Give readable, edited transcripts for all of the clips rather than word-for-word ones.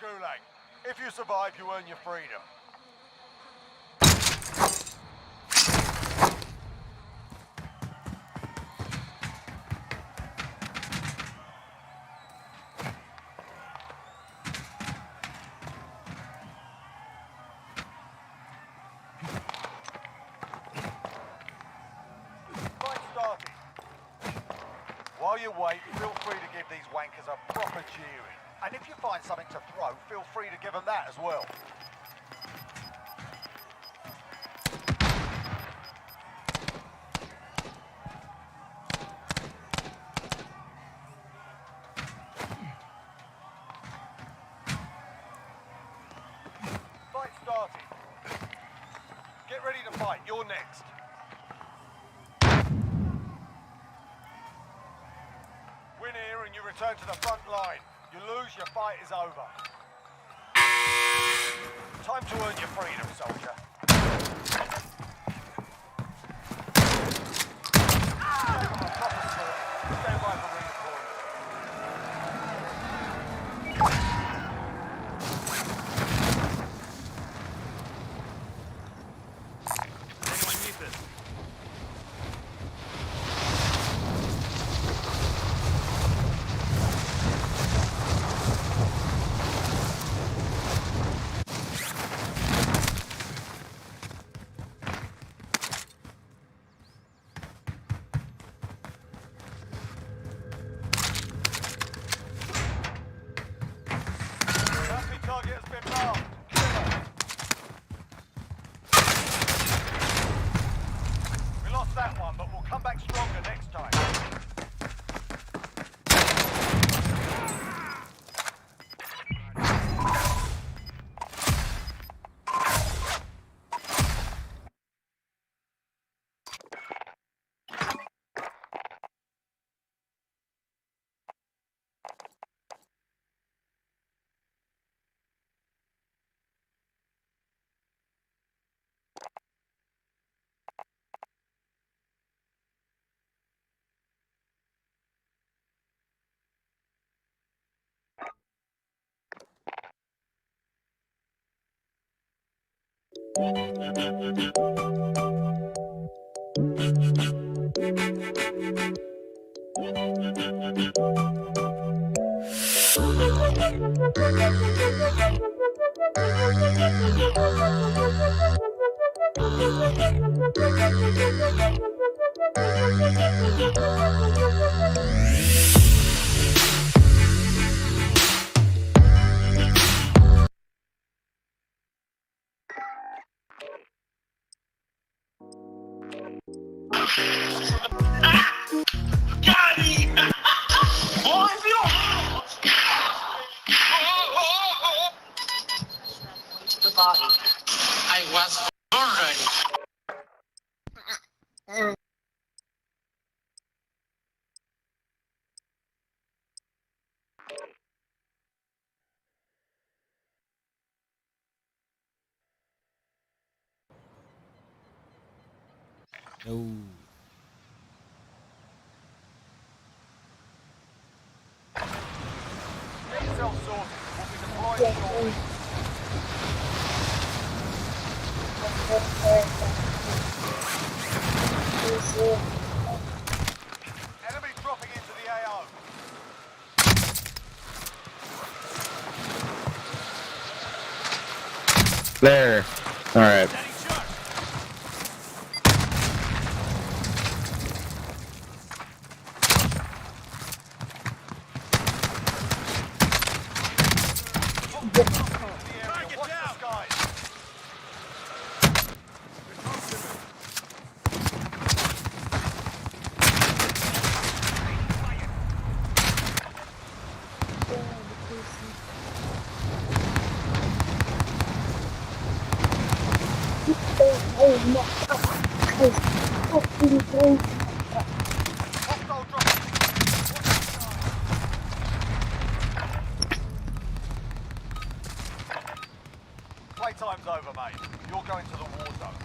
Gulag. If you survive, you earn your freedom. Fight started. While you wait, feel free to give these wankers a proper cheering. And if you find something to throw, feel free to give them that as well. Fight started. Get ready to fight. You're next. Win here and you return to the front line. You lose, your fight is over. Time to earn your freedom, soldier. Stand by for redeployment. Anyone need this? Target has been marked. We lost that one, but we'll come back stronger next time. The body. I was already. No. Get yourself sorted. We'll be deploying shortly. Enemy dropping into the AO. There. All right. Steady shot. Target down. Hostile dropping. Playtime's over, mate. You're going to the war zone.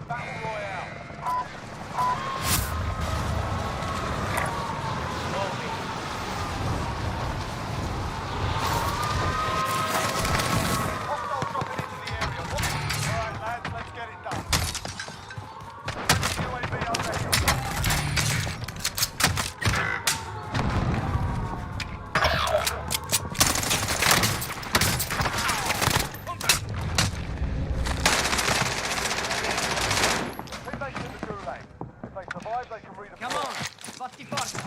Battle Royale. Hostile dropping into the area. All right, lads, let's get it done. UAV overhead. Teammates in the gulag. If they survive, they can redeploy. Come on, fatti forza.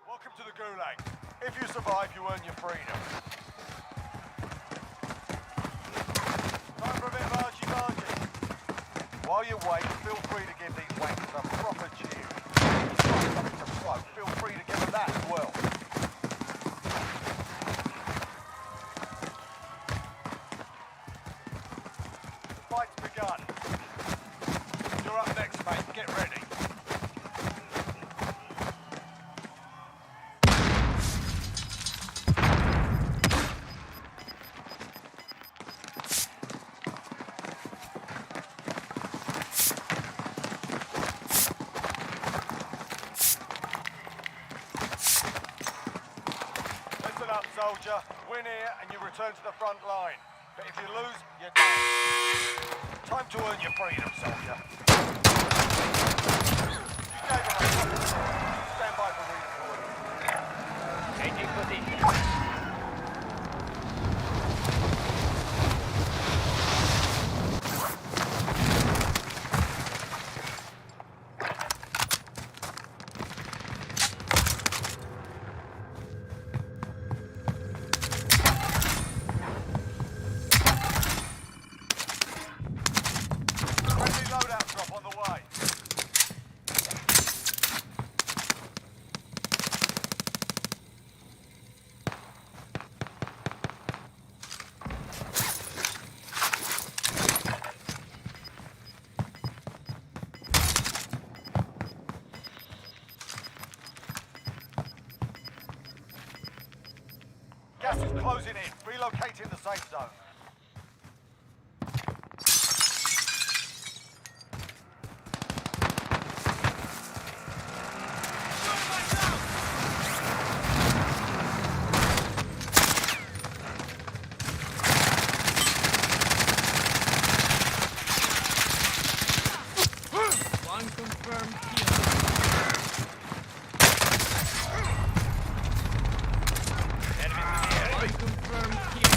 Welcome to the gulag. If you survive, you earn your freedom. Time for a bit of argy-bargy. While you wait, feel free to give these wankers a proper cheer. If you find something to throw, feel free to give them that as well. The fight's begun. You're up next, mate. Get ready. Listen up, soldier. Win here and you return to the front line. But if you lose, you're done. Time to earn your freedom, soldier. You gave him a proper chance. Stand by for redeployment. Changing position. Friendly loadout drop on the way. Gas is closing in. Relocating the safe zone. One confirmed kill. One confirmed kill.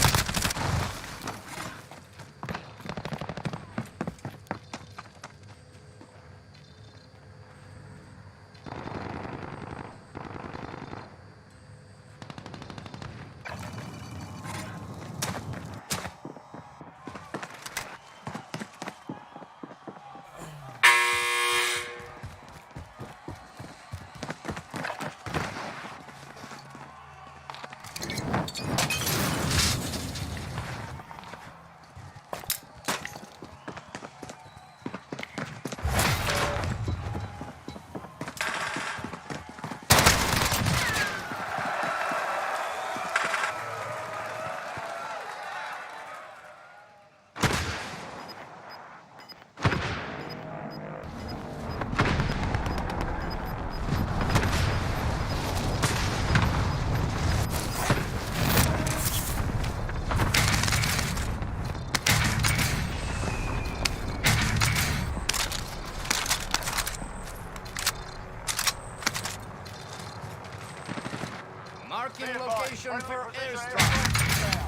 Marking Be advised, location friendly for precision airstrike. airstrike down.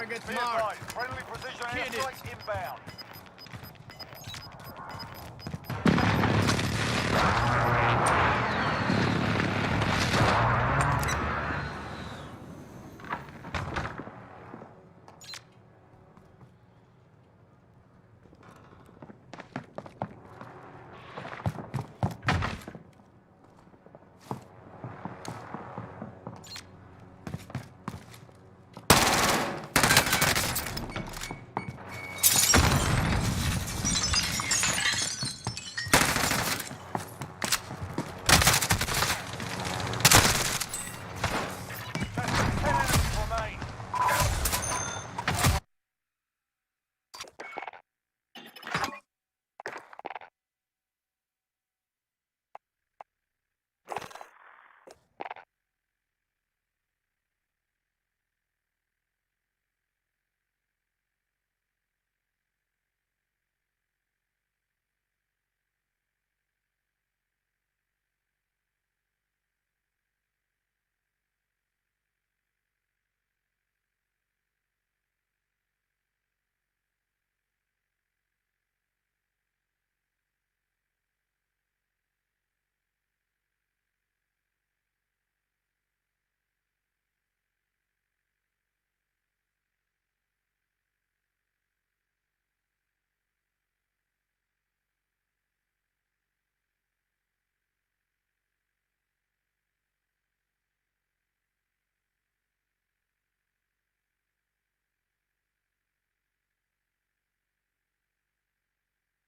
Target Be marked. advised, friendly precision Hit it. airstrike inbound.